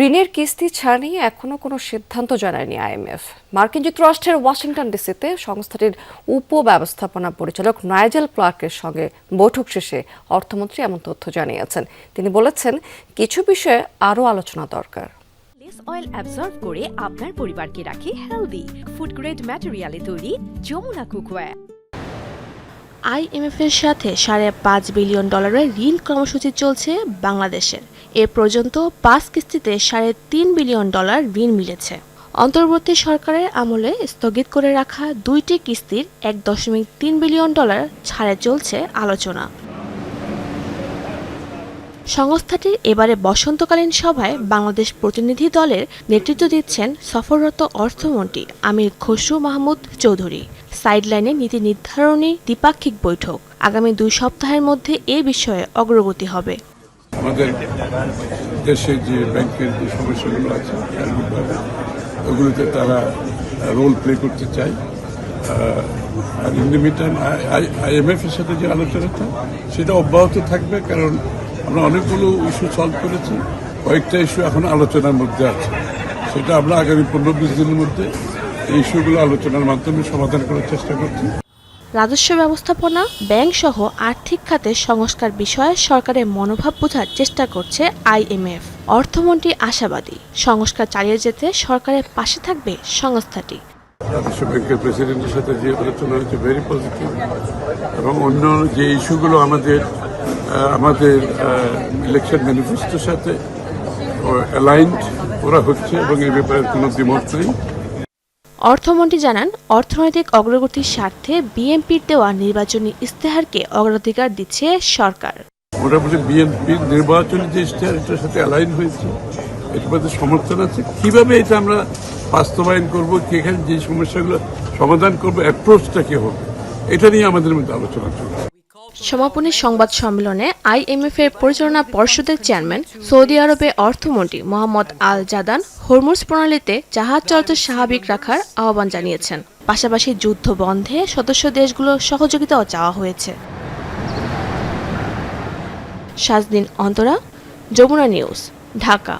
ঋণের কিস্তি ছাড় নিয়ে এখনো কোনো সিদ্ধান্ত জানায়নি আইএমএফ। মার্কিন যুক্তরাষ্ট্রের ওয়াশিংটন ডিসিতে সংস্থাটির উপব্যবস্থাপনা পরিচালক নাইজেল ক্লার্কের সঙ্গে বৈঠক শেষে অর্থমন্ত্রী এমন তথ্য জানিয়েছেন। তিনি বলেছেন, কিছু বিষয়ে আরও আলোচনা দরকার। লেস অয়েল অ্যাবজর্ব করে আপনার পরিবারকে রাখে হেলদি। ফুড গ্রেড ম্যাটেরিয়ালে তৈরি যমুনা কুকওয়্যার। আইএমএফের সাথে $5.5 বিলিয়ন ঋণ কর্মসূচি চলছে বাংলাদেশের। এ পর্যন্ত 5 কিস্তিতে $3.5 বিলিয়ন ঋণ মিলেছে। অন্তর্বর্তী সরকারের আমলে স্থগিত করে রাখা 2টি কিস্তির $1.3 বিলিয়ন ছাড়ে চলছে আলোচনা। সংস্থাটির এবারে বসন্তকালীন সভায় বাংলাদেশ প্রতিনিধি দলের নেতৃত্ব দিচ্ছেন সফররত অর্থমন্ত্রী আমির খসরু মাহমুদ চৌধুরী। সাইডলাইনে নীতি নির্ধারণী দ্বিপাক্ষিক বৈঠক। আগামী 2 সপ্তাহের মধ্যে এ বিষয়ে অগ্রগতি হবে। আমাদের দেশে যে ব্যাংকের যে সমস্যাগুলো আছে ওগুলোতে তারা রোল প্লে করতে চায়। আর in the mid time IMF এর সাথে যে আলোচনাটা সেটা অব্যাহত থাকবে, কারণ আমরা অনেকগুলো ইস্যু সলভ করেছি, কয়েকটা ইস্যু এখন আলোচনার মধ্যে আছে। সেটা আমরা আগামী 15-20 দিনের মধ্যে এই ইস্যুগুলো আলোচনার মাধ্যমে সমাধান করার চেষ্টা করছি। রাজস্ব ব্যবস্থাপনা, ব্যাংক সহ আর্থিক খাতে সংস্কার বিষয়ে সরকারের মনোভাব বোঝার চেষ্টা করছে আইএমএফ। অর্থমন্ত্রী আশাবাদী, সংস্কার চালিয়ে যেতে সরকারের পাশে থাকবে সংস্থাটি। রাজস্ব ব্যাংকের প্রেসিডেন্টের সাথে যে আলোচনা হয়েছে ভেরি পজিটিভ, এবং অন্য যে ইস্যুগুলো আমাদের ইলেকশন ম্যানিফেস্টোর সাথে অ্যালাইনড করা হচ্ছে এবং এই ব্যাপারে কোনো দ্বিমত নেই। অর্থমন্ত্রী জানান, অর্থনৈতিক অগ্রগতির স্বার্থে বিএনপির দেওয়া নির্বাচনী ইস্তেহারকে অগ্রাধিকার দিচ্ছে সরকার। মোটামুটি বিএনপির নির্বাচনী যে ইস্তেহার এটার সাথে অ্যালাইন হয়েছে, এটার মধ্যে সমর্থন আছে। কিভাবে এটা আমরা বাস্তবায়ন করবো, এখানে যে সমস্যাগুলো সমাধান করবো, অ্যাপ্রোচটা কি হবে, এটা নিয়ে আমাদের মধ্যে আলোচনা চলছে। সমাপনী সংবাদ সম্মেলনে আইএমএফ এর পরিচালনা পর্ষদের চেয়ারম্যান সৌদি আরবে অর্থমন্ত্রী মোহাম্মদ আল জাদান হরমুজ প্রণালীতে জাহাজ চলাচল স্বাভাবিক রাখার আহ্বান জানিয়েছেন। পাশাপাশি যুদ্ধ বন্ধে সদস্য দেশগুলোর সহযোগিতাও চাওয়া হয়েছে। শাজদিন অন্তরা, যমুনা নিউজ, ঢাকা।